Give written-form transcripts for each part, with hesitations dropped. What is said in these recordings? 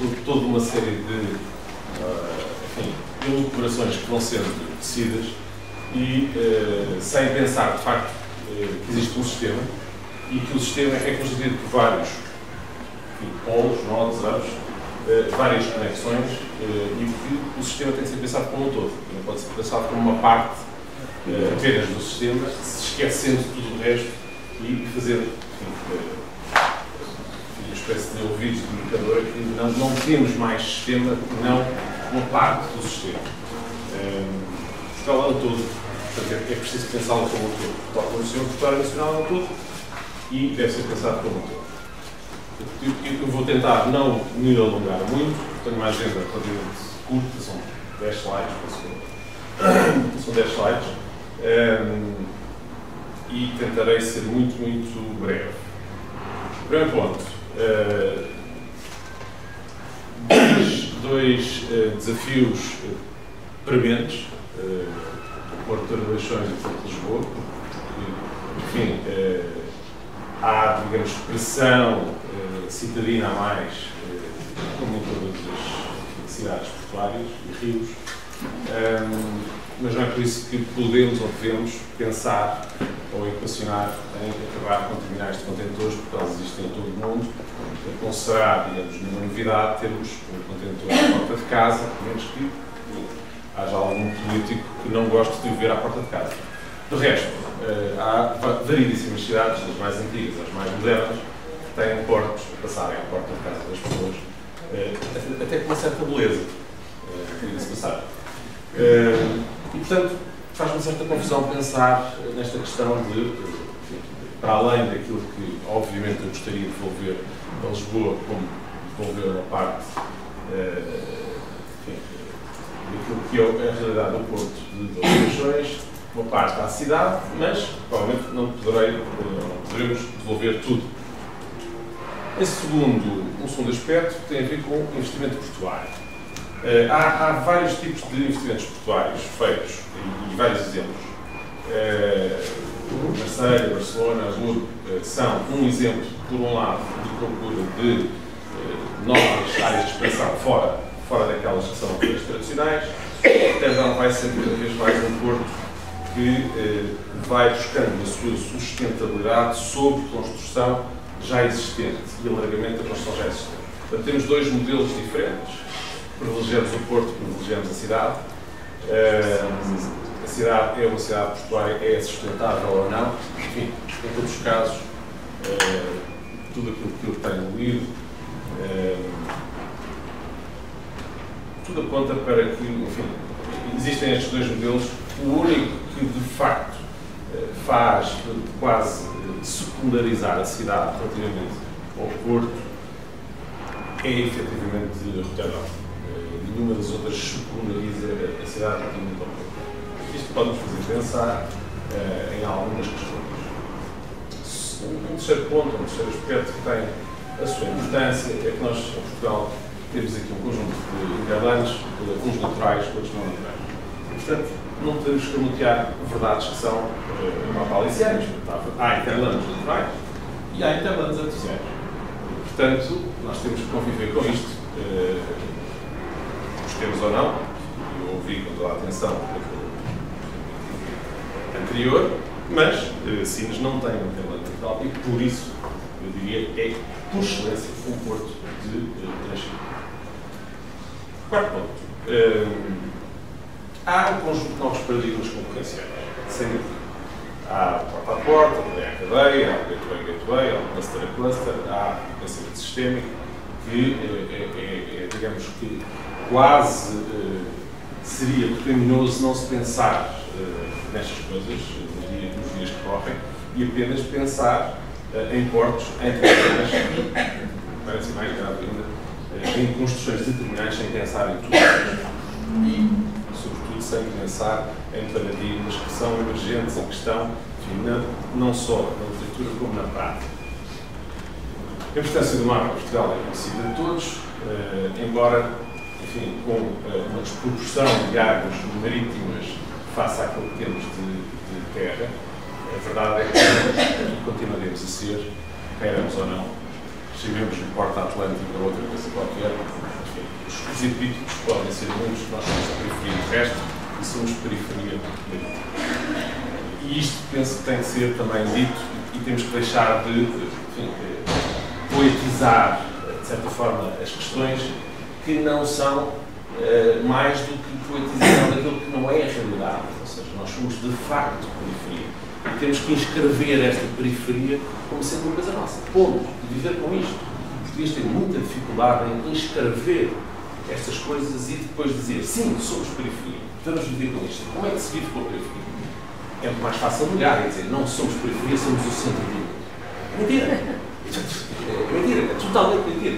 por toda uma série de elucubrações que vão sendo tecidas e sem pensar, de facto, que existe um sistema e que o sistema é constituído por vários polos, nodos, várias conexões e que o sistema tem de ser pensado como um todo. Não pode ser pensado como uma parte apenas do sistema, se esquecendo tudo o resto e fazendo uma espécie de ouvidos de indicador que não temos mais sistema que não uma parte do sistema. Portugal é um todo, portanto é preciso pensá-lo como um todo. Portugal é um território nacional é um todo e deve ser pensado como um todo. Eu vou tentar não me alongar muito, tenho uma agenda relativamente curta, são 10 slides, são 10 slides, e tentarei ser muito breve. Primeiro ponto, dois desafios prementes, o Porto de Leixões e o Porto de Lisboa, porque, enfim, há, digamos, pressão citadina a mais, como em todas as cidades portuárias e rios, mas não é por isso que podemos ou devemos pensar ou equacionar em acabar com terminais de contentores, porque elas existem em todo o mundo. Não será, digamos, nenhuma novidade termos um contentor à porta de casa, a menos que haja algum político que não goste de o ver à porta de casa. Do resto, há variedíssimas cidades, as mais antigas, as mais modernas, que têm portos a passarem à porta de casa das pessoas, até com uma certa beleza, diga-se passar. E, portanto, faz-me certa confusão pensar nesta questão de, para além daquilo que, obviamente, eu gostaria de devolver a Lisboa, como devolver uma parte daquilo que é a realidade do Porto de Leixões, uma parte à cidade, mas provavelmente não poderemos devolver tudo. Um segundo aspecto tem a ver com o investimento portuário. Há vários tipos de investimentos portuários feitos, e vários exemplos. Marselha, Barcelona, Hamburgo são um exemplo, por um lado, de procura de novas áreas de expansão fora daquelas que são as tradicionais. Rotterdam vai ser cada vez mais um porto que vai buscando a sua sustentabilidade sobre construção já existente e alargamento da construção já existente. Portanto, temos dois modelos diferentes. Privilegiamos o Porto, privilegiamos a cidade. A cidade é uma cidade portuária, é sustentável ou não. Enfim, em todos os casos, tudo aquilo que eu tenho lido, tudo aponta para que, enfim, existem estes dois modelos. O único que, de facto, faz quase secundarizar a cidade relativamente ao Porto é, efetivamente, Rotterdam. Nenhuma das outras secundariza a cidade relativamente ao Porto. Isto pode nos fazer pensar em algumas questões. Um terceiro ponto, um terceiro aspecto que tem a sua importância é que nós, em Portugal, temos aqui um conjunto de interlandes, uns naturais, outros não naturais. Portanto, não podemos escamotear verdades que são malvalicianas. Há interlandes naturais e há interlandes artificiais. Portanto, nós temos que conviver com isto, gostemos ou não. Eu ouvi com toda a atenção aquilo anterior, mas Sines não tem um interlande natural e, por isso, eu diria que é, por excelência, um porto de transshipment. Quarto ponto. Há um conjunto de novos paradigmas concorrenciais, sem dúvida. Há porta a porta, há a cadeia, há o gateway, há o cluster a cluster, há o pensamento sistémico, que digamos que quase seria criminoso não se pensar nestas coisas nos dias que correm e apenas pensar em portos, em terminais e, parece mais grave ainda, em construções de terminais sem pensar em tudo e, sobretudo, sem pensar em paradigmas que são emergentes em questão, enfim, não só na literatura como na prática. A importância do mar para Portugal é conhecida de todos, embora, enfim, com uma desproporção de águas marítimas face àquilo que temos de terra, a verdade é que continuaremos a ser, queiramos ou não, chamemos de porta atlântica ou outra coisa qualquer, epítetos podem ser muitos, nós somos periferia terrestre e somos periferia política. E isto penso que tem que ser também dito e temos que deixar de, enfim, poetizar, de certa forma, as questões que não são mais do que poetização daquilo que não é a realidade. Ou seja, nós somos de facto periferia. E temos que inscrever esta periferia como sendo uma coisa nossa. Ponto. E viver com isto. Os portugueses têm muita dificuldade em inscrever estas coisas e depois dizer, sim, somos periferia. Vamos viver com isto. Como é que se vive com a periferia? É muito mais fácil olhar e dizer, não somos periferia, somos o centro do mundo. Mentira. É mentira. É totalmente mentira.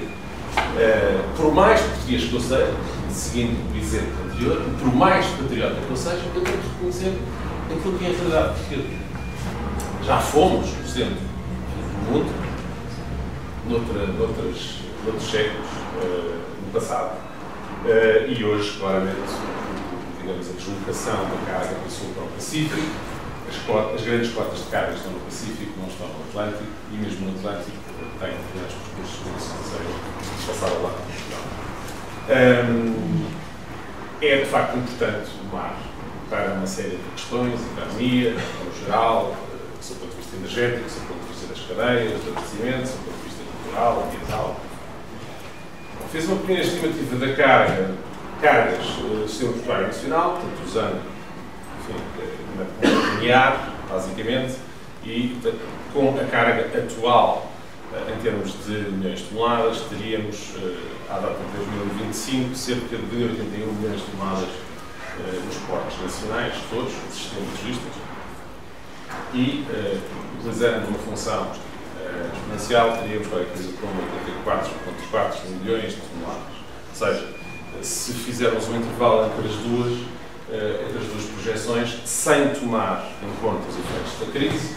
Por mais português que eu seja, seguindo o exemplo anterior, por mais patriota que eu seja, eu tenho que reconhecer aquilo que é a realidade portuguesa. Já fomos o centro do mundo, noutros séculos, no passado. E hoje, claramente, digamos, a deslocação da carga do sul para o Pacífico, as grandes cotas de carga estão no Pacífico, não estão no Atlântico, e mesmo no Atlântico tem determinados percursos de necessários passar ao lado de Portugal. É, de facto, importante o mar para uma série de questões, economia, no geral, do seu ponto de vista energético, do seu ponto de vista das cadeias, do abastecimento, do seu ponto de vista cultural, ambiental. Fez uma pequena estimativa da cargas do sistema portuário nacional, portanto, usando, enfim, uma linear, basicamente, e com a carga atual, em termos de milhões de toneladas, teríamos, à data de 2025, cerca de 81 milhões de toneladas nos portos nacionais, todos, existentes logísticos, e, utilizando uma função exponencial, teríamos qualquer coisa como 84,4 milhões de toneladas. Ou seja, se fizermos um intervalo entre as duas projeções, sem tomar em conta os efeitos da crise,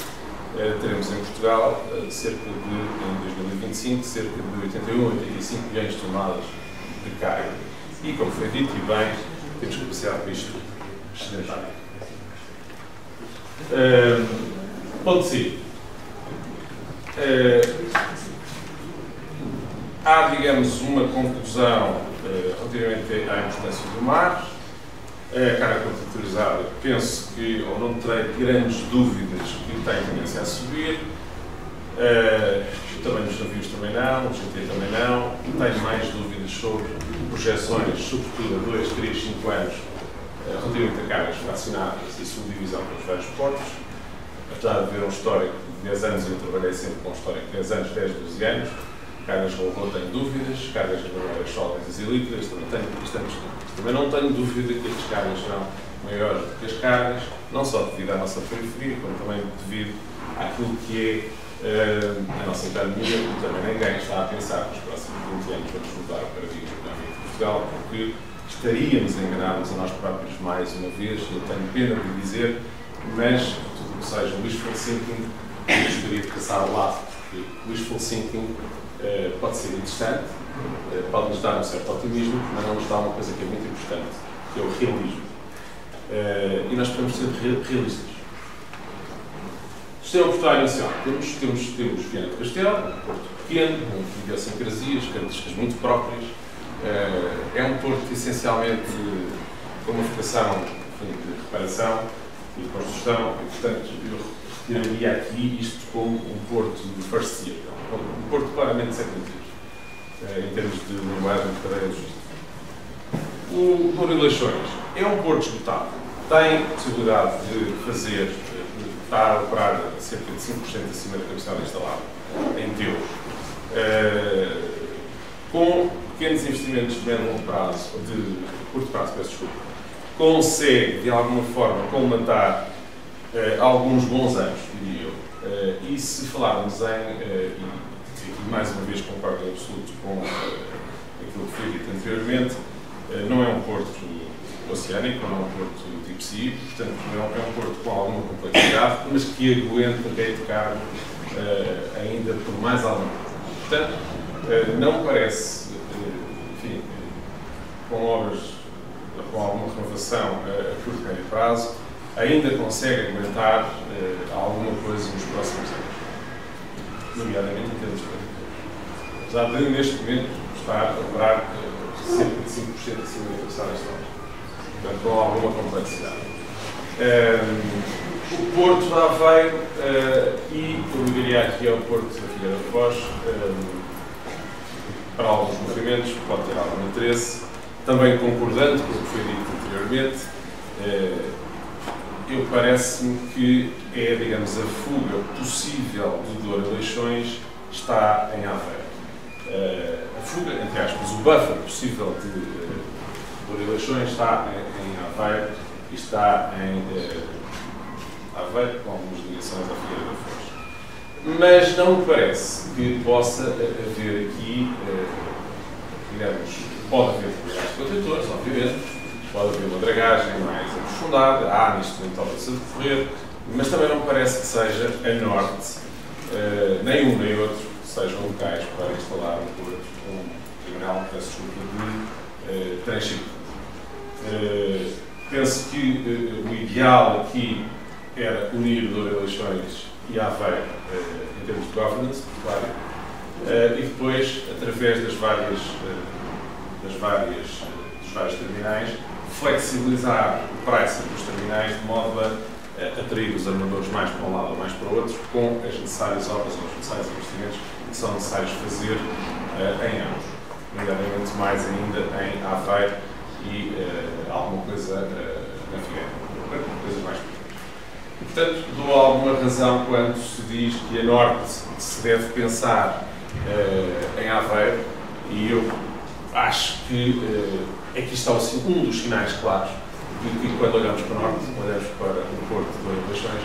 teremos em Portugal, em 2025, cerca de 81 a 85 milhões de toneladas de carga. E, como foi dito, e bem, temos capacidade para isto excedentária. Ponto C. Há, digamos, uma conclusão relativamente à importância do mar. A carga contraturizada, penso que, ou não terei grandes dúvidas, que tem tendência a subir. Também nos navios também não, o GT também não. Tenho mais dúvidas sobre projeções, sobretudo a 2, 3, 5 anos, relativamente a cargas fracionadas e subdivisão pelos vários portos. Apesar de haver um histórico de 10 anos, eu trabalhei sempre com um histórico de 10 anos, 10, 12 anos. Cargas Volvo tenho dúvidas, cargas de sólidas e líquidas também não tenho dúvida que as cargas serão maiores do que as cargas, não só devido à nossa periferia, como também devido àquilo que é a nossa economia, como também ninguém está a pensar que nos próximos 20 anos vamos mudar o paradigma económico de Portugal, porque estaríamos a enganar-nos a nós próprios mais uma vez, eu tenho pena de dizer, mas tudo o que seja wishful thinking, eu gostaria de caçar ao lado, porque wishful thinking pode ser interessante, pode nos dar um certo otimismo, mas não nos dá uma coisa que é muito importante, que é o realismo. E nós podemos ser realistas. Sistema portuário nacional. Temos Viana do Castelo, um porto pequeno, com idiosincrasias, características muito próprias. É um porto essencialmente com uma vocação de reparação e de construção, e portanto eu retiraria aqui isto como um porto de first year, um porto claramente secundário, em termos de linguagem de cadeia logística. O Douro e Leixões é um porto esgotado, tem possibilidade de fazer, está a operar cerca de 5% acima da capacidade instalada, em teus, com pequenos investimentos de médio e longo prazo, de curto prazo, peço desculpa, consegue, de alguma forma, colmatar alguns bons anos, diria eu. E se falarmos e mais uma vez concordo em absoluto com aquilo que foi dito anteriormente, não é um porto oceânico, não é um porto tipo sea, portanto é um porto com alguma complexidade, mas que aguenta rede de carga ainda por mais algum tempo. Portanto, não parece, enfim, com obras, com alguma renovação a curto e médio prazo, ainda consegue aguentar alguma coisa nos próximos anos, nomeadamente em termos de apesar de, neste momento, estar a operar cerca de 5% cima de passar esta hora. Portanto, com alguma complexidade. O Porto de Aveiro e eu ligaria aqui ao Porto da Figueira da Foz, para alguns movimentos, pode ter algum interesse. Também concordando com o que foi dito anteriormente, eu parece-me que digamos, a fuga possível de Douro Leixões está em Aveiro. A fuga, entre aspas, o buffer possível de Douro Leixões está em Aveiro e está em Aveiro, com algumas ligações à Figueira da Foz. Mas não me parece que possa haver aqui, digamos, pode haver dragagens contentores, obviamente, pode haver uma dragagem mais aprofundada, há neste momento talvez a decorrer, mas também não me parece que seja a norte, nem um nem outro, sejam locais para instalar um tribunal, peço desculpa, de transshipment. Penso que o ideal aqui era unir Douro Leixões e Aveiro em termos de governance, claro, e depois, através dos vários terminais, flexibilizar o pricing dos terminais de modo a atrair os armadores mais para um lado ou mais para o outro, com as necessárias obras ou os necessários investimentos que são necessários fazer em ambos, nomeadamente mais ainda em Aveiro e alguma coisa na Figueira, coisas mais pequenas. Portanto, dou alguma razão quando se diz que a norte se deve pensar em Aveiro, e eu acho que aqui está um dos sinais claros de que quando olhamos para o norte, olhamos para o Porto de Douro Leixões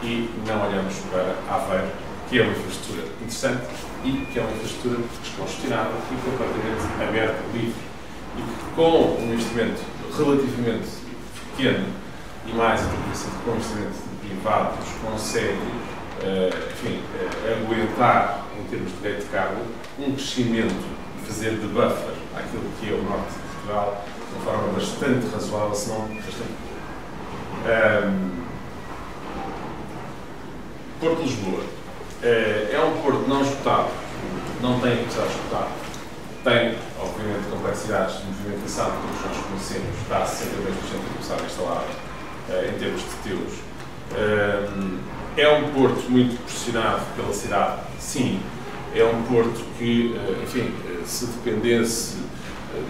e não olhamos para Aveiro, que é uma infraestrutura interessante e que é uma infraestrutura descongestionada e completamente aberta, livre, e que com um investimento relativamente pequeno e mais com um investimento privados consegue, aguentar, em termos de rede de cargo, um crescimento e fazer de buffer àquilo que é o norte de Portugal de uma forma bastante razoável, se não bastante boa. Porto de Lisboa é um porto não esgotado, não tem capacidade esgotada, tem, obviamente, complexidades de movimentação que todos nós conhecemos, está a 62% da capacidade instalada em termos de teus. É um porto muito pressionado pela cidade, sim. É um porto que, se dependesse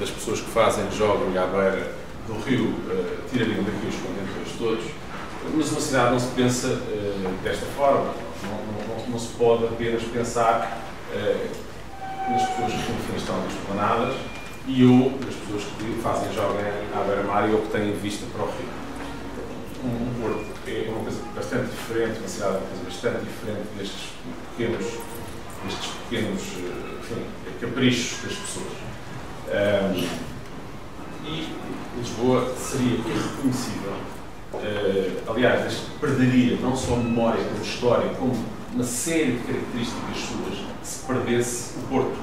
das pessoas que fazem jogging à beira do rio, tirariam daqui os contentores todos. Mas uma cidade não se pensa desta forma. Não se pode apenas pensar nas pessoas que estão desplanadas ou nas pessoas que fazem jogging à beira-mar ou que têm vista para o rio. Um porto é uma coisa bastante diferente, uma cidade é uma coisa bastante diferente destes pequenos caprichos das pessoas. E Lisboa seria irreconhecível, aliás, perderia não só memória, como história, como uma série de características suas, se perdesse o Porto.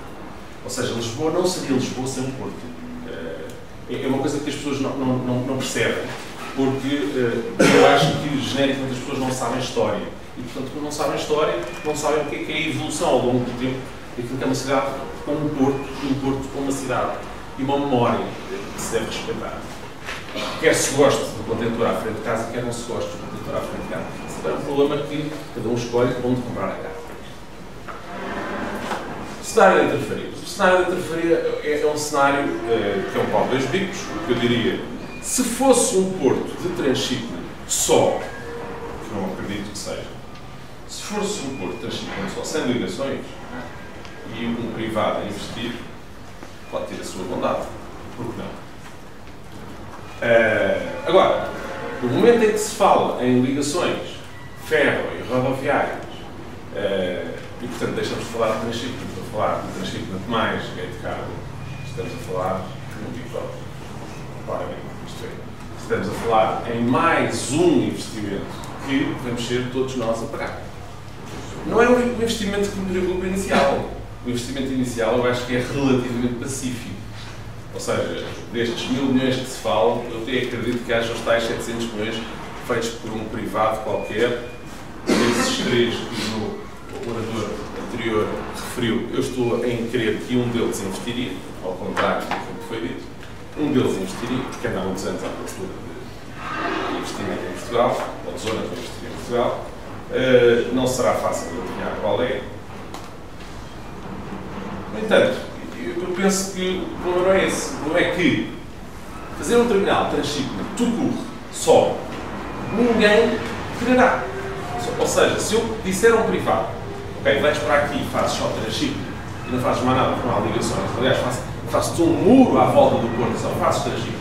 Ou seja, Lisboa não seria Lisboa sem um Porto. É uma coisa que as pessoas não percebem. Porque eu acho que genericamente as pessoas não sabem história. E, portanto, quando não sabem história, não sabem o que é a evolução ao longo do tempo daquilo que é uma cidade com um porto com uma cidade e uma memória que se deve respeitar. Quer se goste do contentor à frente de casa, quer não se goste do contentor à frente de casa. Esse é um problema que cada um escolhe onde comprar a casa. Cenário de interferir. O cenário de interferir é um cenário que é um pau de dois bicos, o que eu diria. Se fosse um porto de transshipment só, que não acredito que seja, se fosse um porto de transshipment só, sem ligações, e um privado a investir, pode ter a sua bondade. Por que não? Agora, no momento em que se fala em ligações ferro e rodoviárias, e portanto deixamos de falar de transshipment para falar de transshipment mais gate cargo, estamos a falar de um bicópio. Claramente. Estamos a falar em mais um investimento que vamos ser todos nós a pagar. Não é o investimento que me preocupa inicial. O investimento inicial eu acho que é relativamente pacífico. Ou seja, destes 1.000 milhões que se falam, eu até acredito que haja os tais 700 milhões feitos por um privado qualquer. Desses três que o orador anterior referiu, eu estou em crer que um deles investiria, ao contrário do que foi dito. Um deles investiria, porque anda há muitos anos à procura de investimento em Portugal, ou de zonas de investimento em Portugal. Não será fácil de adivinhar qual é. No entanto, eu penso que o problema não é esse. O problema é que fazer um terminal transshipment tudo só, ninguém quererá. Ou seja, se eu disser a um privado, ok, vais para aqui e fazes só transshipment e não fazes mais nada para não há ligações, aliás, fazes-te um muro à volta do porto, só fazes transshipment.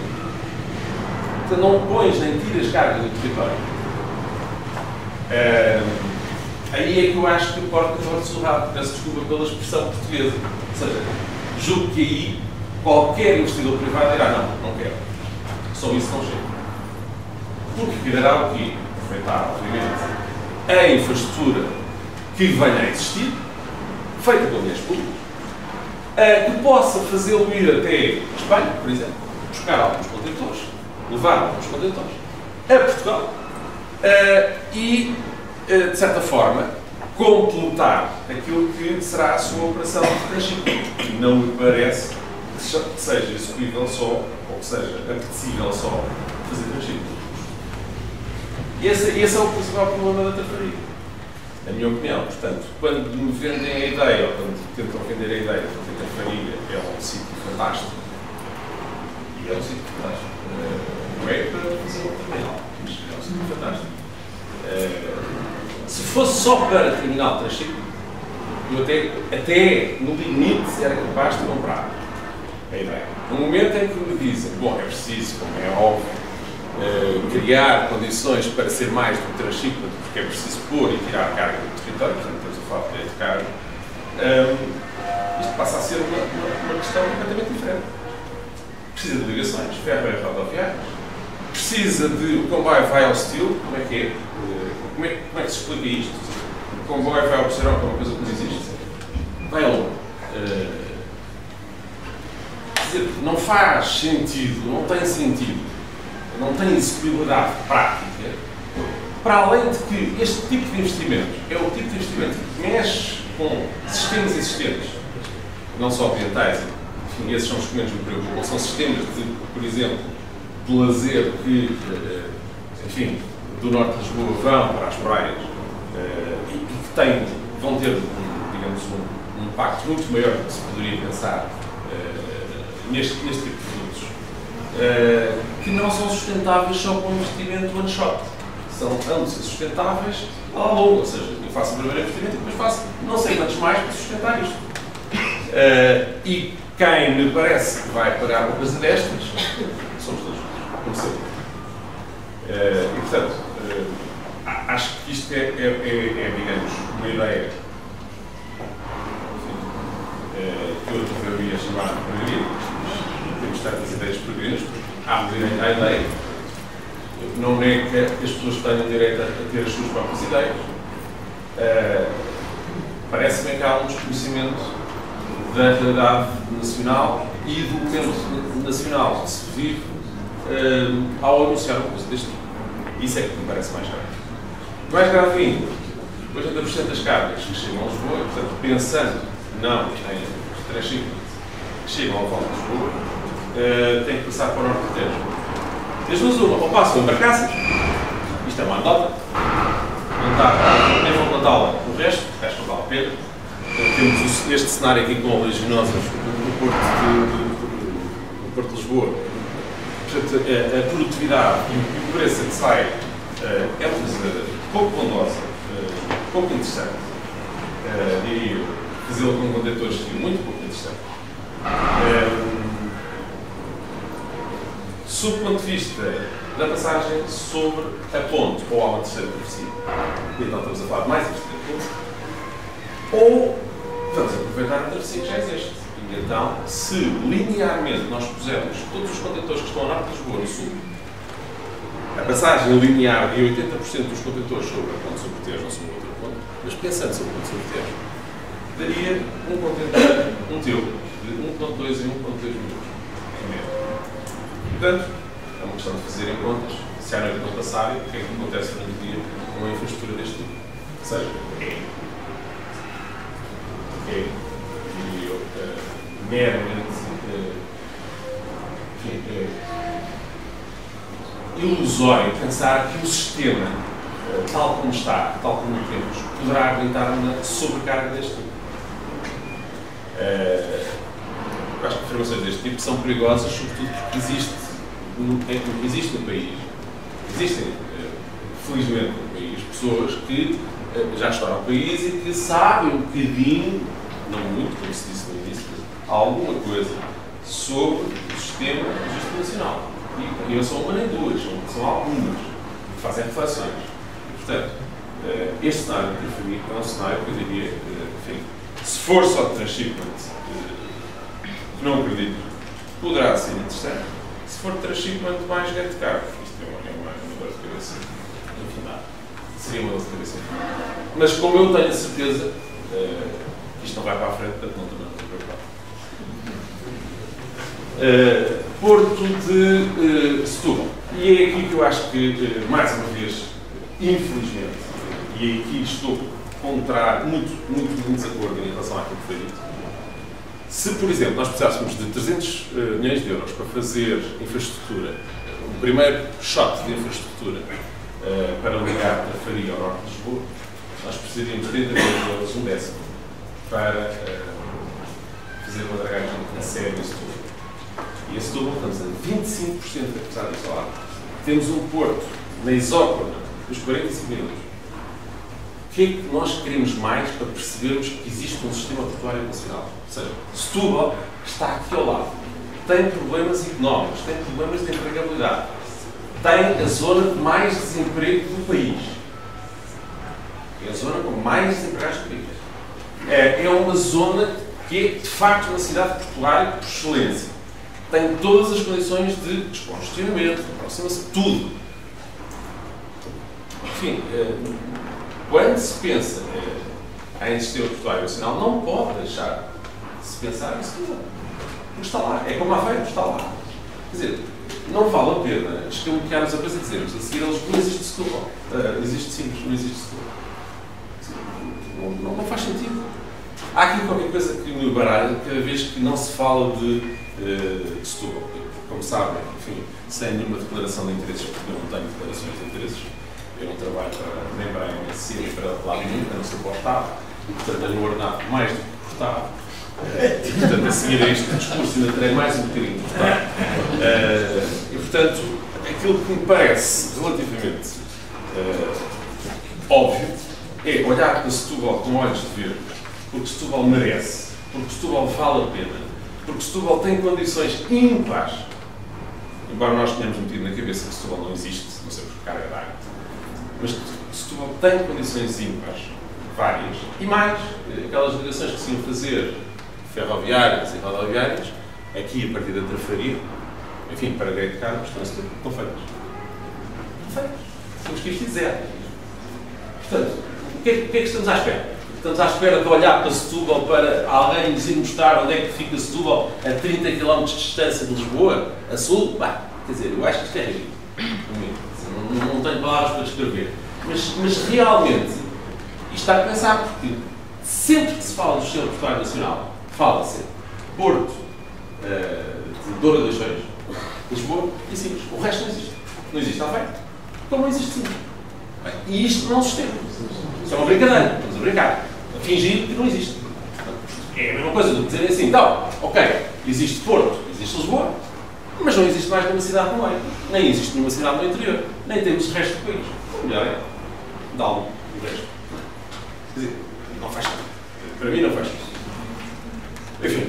Portanto, não pões nem tiras cargas do território. Aí é que eu acho que o porto é surrado. Peço desculpa pela expressão portuguesa. Ou seja, julgo que aí qualquer investidor privado dirá não quero. Só isso não chega. Porque quererá o quê? Aproveitar, obviamente, a infraestrutura que venha a existir, feita com dinheiros públicos, que possa fazê-lo ir até a Espanha, por exemplo, buscar alguns contentores, levar alguns contentores a Portugal e, de certa forma, completar aquilo que será a sua operação de transshipment. Não me parece que seja execuível só, ou que seja apetecível só, fazer transshipment. E esse é o principal problema da tartaruga, na minha opinião. Portanto, quando me vendem a ideia, ou quando tentam vender a ideia de que a tartaruga é um sítio fantástico, e é um sítio fantástico, não é para fazer um terminal, mas é um sítio fantástico. Se fosse só para terminal de transshipment, eu até no limite era capaz de comprar a ideia. No momento em que me dizem, bom, é preciso, como é óbvio, criar condições para ser mais do que transshipment, porque é preciso pôr e tirar carga do território, portanto estamos a falar de direito de carga, isto passa a ser uma questão completamente diferente. Precisa de ligações ferroviárias, rodoviárias, precisa de o comboio vai ao steel, como é que é? Como é que se explica isto? O comboio vai ao Poceirão, que é uma coisa que não existe. Vai ao quer dizer, não faz sentido, não tem sentido, não tem execuibilidade prática, para além de que este tipo de investimento é o tipo de investimento que mexe com sistemas existentes, não só ambientais, enfim, esses são os que menos me preocupam, são sistemas de, por exemplo, de lazer que, enfim, do norte de Lisboa vão para as praias e que vão ter, digamos, um impacto muito maior do que se poderia pensar neste tipo de produtos, que não são sustentáveis só com um investimento one shot. São ambos sustentáveis ao longo, ou seja, eu faço o primeiro investimento e depois faço não sei quantos mais para sustentar isto. E quem me parece que vai pagar uma coisa destas somos todos, como sempre. E portanto, acho que isto é, digamos, uma ideia que eu ia chamar de peregrino. Temos tantas ideias peregrinas, há direito à ideia. Não é que as pessoas tenham direito a ter as suas próprias ideias. Parece-me que há um desconhecimento da realidade nacional e do momento nacional que se vive ao anunciar uma coisa deste tipo. Isso é que me parece mais grave. Mais grave ainda, 80% das cargas que chegam a Lisboa, portanto, pensando não em transshipment que chegam ao Vale de Lisboa, têm que passar para o norte do Tejo. Desde uma, ou passam para casa, isto é uma anedota, nem vão plantá-la no resto, acho que não vale a pena. Temos este cenário aqui com oleaginosas no Porto de Lisboa. Portanto, a produtividade e o preço que sai é uma coisa pouco bondosa, pouco interessante. Diria eu, fazê-lo com contentores seria muito pouco interessante. Sob o ponto de vista da passagem sobre a ponte ou a uma terceira travessia, então estamos a falar de mais investimento, ou vamos aproveitar a travessia que já existe. E então, se linearmente nós pusermos todos os contentores que estão a norte de Lisboa no sul, a passagem linear de 80% dos contentores sobre a ponte sobre o Tejo ou sobre outra ponte, mas pensando sobre a ponte sobre o Tejo, daria um contentor, um teu, de 1.2 e 1.2 minutos em média. Portanto, é uma questão de fazerem contas, se à noite não passarem, o que é que acontece durante o dia com uma infraestrutura deste tipo? Ou seja, diria eu, meramente enfim, ilusório pensar que o sistema, tal como está, tal como o temos, poderá aguentar uma sobrecarga deste tipo. Eu acho que afirmações deste tipo são perigosas, sobretudo porque existe no país, existem, felizmente no país, pessoas que já estão no país e que sabem um bocadinho, não muito, como se disse no início, alguma coisa sobre o sistema de justiça nacional. E não são uma nem duas, são algumas que fazem reflexões. E, portanto, este cenário de preferir é um cenário que eu diria, enfim, se for só de transshipment, que não acredito, poderá ser interessante. Se for de transshipment, mais get caro. Isto é uma dor de cabeça infindável. Seria uma dor de cabeça infindável. Mas como eu tenho a certeza que isto não vai para a frente, portanto não também não estou preocupado. Porto de Setúbal. E é aqui que eu acho que, mais uma vez, infelizmente, e aqui estou muito em desacordo em relação àquilo que foi dito. Se, por exemplo, nós precisássemos de 300 milhões de euros para fazer infraestrutura, o primeiro shot de infraestrutura para ligar a Faria ao norte de Lisboa, nós precisaríamos de 30 milhões de euros, um décimo, para fazer uma dragagem na série em Setúbal. E em Setúbal estamos a 25%, apesar disso lá. Temos um porto na isócrona dos 45 minutos. O que é que nós queremos mais para percebermos que existe um sistema portuário nacional? Ou seja, Setúbal está aqui ao lado. Tem problemas económicos, tem problemas de empregabilidade, tem a zona de mais desemprego do país. É a zona com mais desempregados do país. É uma zona que é, de facto, uma cidade portuária por excelência. Tem todas as condições de descongestionamento, aproxima-se de tudo. Enfim, quando se pensa em sistema portuário nacional, não pode deixar de se pensar nisso tudo. Porque está lá. É como a feira, está lá. Quer dizer, não vale a pena escamotearmos a coisa e dizermos a seguir a Lisboa não existe Setúbal. Existe Sines, não existe Setúbal. Não faz sentido. Há aqui qualquer coisa que me baralha cada vez que não se fala de Setúbal. Como sabem, enfim, sem nenhuma declaração de interesses, porque eu não tenho declarações de interesses, eu não trabalho nem para a MSC, nem para lá nenhum, eu não sou para o Estado, e portanto tenho um ordenado mais do que o Estado. E portanto, a seguir a este discurso ainda terei mais um bocadinho do Estado. E portanto, aquilo que me parece relativamente óbvio é olhar para Setúbal com olhos de ver, porque Setúbal merece, porque Setúbal vale a pena, porque Setúbal tem condições ímpares. Embora nós tenhamos metido na cabeça que Setúbal não existe, não sei por que carga de água, mas Setúbal tem condições ímpares, várias, e mais, aquelas ligações que se iam fazer, ferroviárias e rodoviárias, aqui a partir da Trafaria, enfim, para Great Carlos, estão feitas. Estão feitas. Temos que isto dizer. Portanto, o que é que estamos à espera? Estamos à espera de olhar para Setúbal para alguém nos ir mostrar onde é que fica Setúbal a 30 km de distância de Lisboa, a sul? Bah, quer dizer, eu acho que isto é ridículo. Não tenho palavras para descrever. Mas realmente, isto está a pensar porque sempre que se fala do sistema portuário nacional, fala-se Porto, de Doura de Leixões, Lisboa e Sines. O resto não existe. Não existe, está bem? Então não existe Sines. E isto não é um sistema. Isto é uma brincadeira. Estamos a brincar. A fingir que não existe. É a mesma coisa do que dizer assim, então, ok, existe Porto, existe Lisboa, mas não existe mais nenhuma cidade no meio. Nem existe nenhuma cidade no interior. Nem temos o resto do país. O melhor é dá-lo o resto. Quer dizer, não faz sentido. Para mim não faz sentido. Enfim,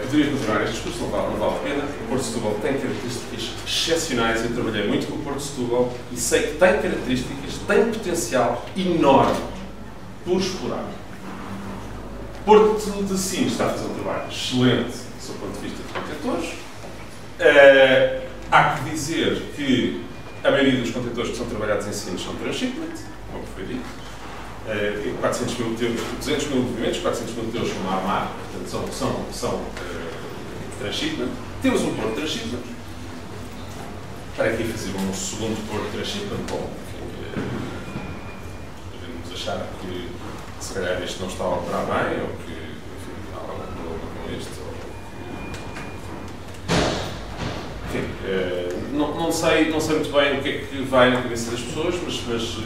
poderia continuar este discurso, não vale a pena. O Porto de Setúbal tem características excepcionais. Eu trabalhei muito com o Porto de Setúbal e sei que tem características, tem potencial enorme por explorar. Porto de Sines está a fazer um trabalho excelente do seu ponto de vista de contentores. Há que dizer que a maioria dos contentores que são trabalhados em Sines são transshipment, como foi dito. 400 mil teus, 200 mil movimentos, 400 mil teus são mar a mar, portanto são transshipment. Temos um porto de transshipment. Para aqui fazer um segundo porto de transshipment, bom, podemos achar que se calhar este não está a operar bem, ou que enfim, há algum problema com este, ou não sei muito bem o que é que vai na cabeça das pessoas, mas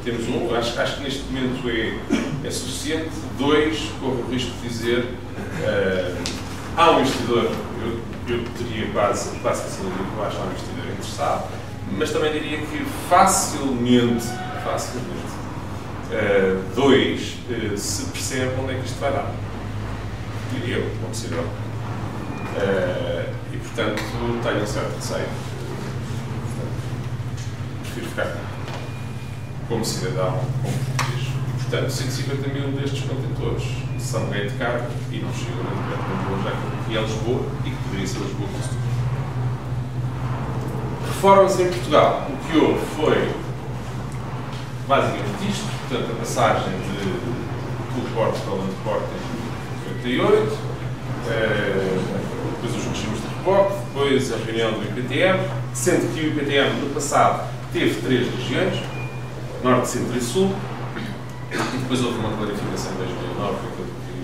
temos um, acho que neste momento é suficiente. 2, corro o risco de dizer, há um investidor, eu teria quase que assim, eu acho que há um investidor interessado, mas também diria que facilmente 2 se percebe onde é que isto vai dar. Diria eu, como possível. E portanto tenho um certo receio. Prefiro ficar como cidadão, como português. Portanto, 150 mil destes contentores são gate cargo e não chegam a Lisboa e que poderia ser Lisboa com Setúbal. Reformas em Portugal, o que houve foi basicamente isto, portanto a passagem de Full Port para Land Port em 98, depois os regimes de reboque, depois a reunião do IPTM, sendo que o IPTM no passado teve 3 regiões, Norte, Centro e Sul, e depois houve uma clarificação em 2009,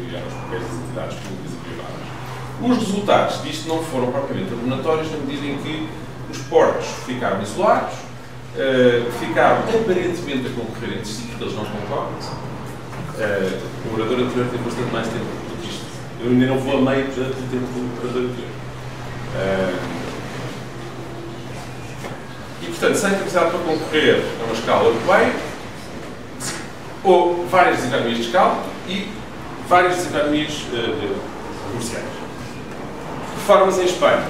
que eram os papéis das entidades públicas e privadas. Os resultados disto não foram propriamente abominatórios na medida em que os portos ficaram isolados, ficaram aparentemente a concorrer entre si, porque eles não concorrem. O orador anterior teve bastante mais tempo do que isto. Eu ainda não vou a meio do tempo do orador anterior. E, portanto, sem capacidade para concorrer a uma escala europeia, ou várias deseconomias de escala e várias deseconomias comerciais. Reformas em Espanha.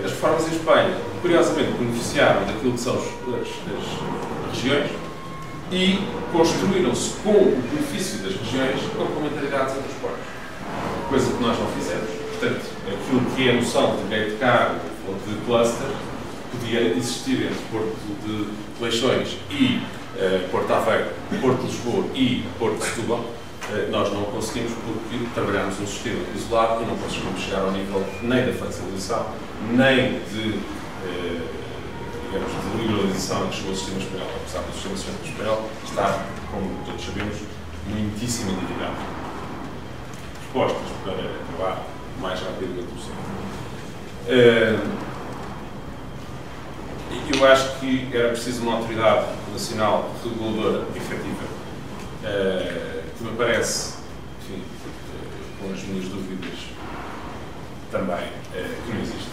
As reformas em Espanha, curiosamente, beneficiaram daquilo que são as regiões e construíram-se com o benefício das regiões complementaridades entre os portos. Coisa que nós não fizemos. Portanto, aquilo que é a noção de gate cargo ou de cluster podia existir entre Porto de Leixões e Porto Aveiro, Porto de Lisboa e Porto de Setúbal. Nós não conseguimos porque trabalhamos um sistema isolado e não conseguimos chegar ao nível nem da flexibilização, nem de liberalização que chegou ao sistema espanhol, apesar do sistema espanhol estar, como todos sabemos, muitíssimo endividado. Propostas para acabar o mais rapidamente possível. Eu acho que era preciso uma autoridade nacional reguladora efetiva, que me parece, enfim, com as minhas dúvidas também, que não existe.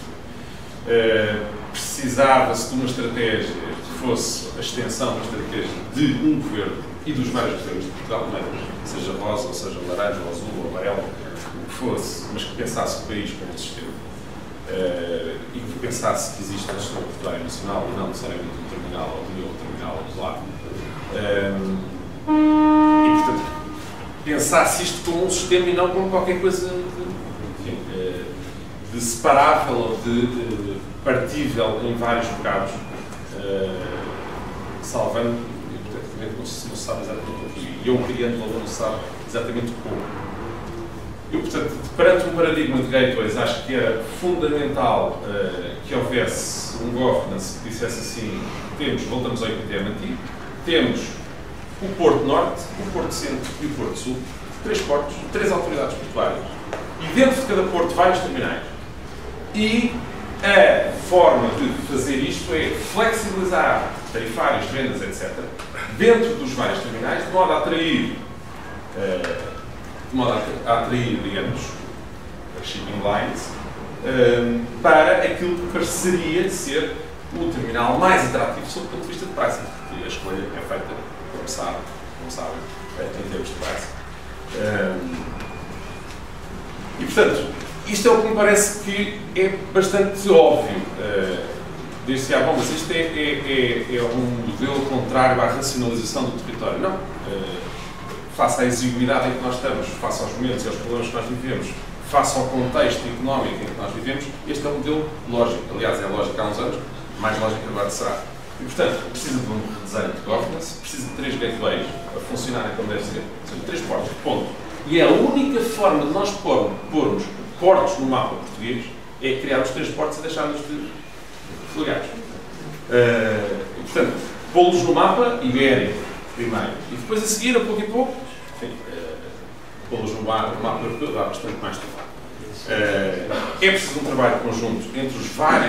Precisava-se de uma estratégia que fosse a extensão da estratégia de um governo e dos vários governos de Portugal, seja rosa, ou seja laranja, ou azul, ou amarelo, o que fosse, mas que pensasse o país como um sistema. E que pensasse que existe um sistema portuário nacional e não necessariamente um terminal ali ou um terminal do lado. E, portanto, pensasse isto como um sistema e não como qualquer coisa de separável ou de partível em vários bocados, salvando, e, portanto, não se sabe exatamente o que. E eu criando valor não se sabe exatamente como. Eu, portanto, perante um paradigma de gateways, acho que era fundamental que houvesse um governance que dissesse assim: voltamos ao IPTM antigo, temos o Porto Norte, o Porto Centro e o Porto Sul, 3 portos, 3 autoridades portuárias, e dentro de cada porto vários terminais. E a forma de fazer isto é flexibilizar tarifários, vendas, etc., dentro dos vários terminais, de modo a atrair, digamos, shipping lines, para aquilo que pareceria ser o terminal mais atrativo sob o ponto de vista de pricing, porque a escolha é feita, como sabem, em termos de pricing. E, portanto, isto é o que me parece que é bastante óbvio. Diz-se, bom, mas isto é um modelo contrário à racionalização do território. Não. Face à exiguidade em que nós estamos, face aos momentos e aos problemas que nós vivemos, face ao contexto económico em que nós vivemos, este é um modelo lógico. Aliás, é lógico há uns anos, mais lógico agora será. E, portanto, precisa de um redesign de governance, precisa de 3 gateways a funcionarem como deve ser, ou seja, 3 portos, ponto. E a única forma de nós pormos portos no mapa português é criar os 3 portos e deixarmos de flugar. E, portanto, pô-los no mapa ibérico primeiro, e depois a seguir, a pouco e pouco, pô-los no mapa europeu dá bastante mais trabalho. É preciso um trabalho conjunto entre os vários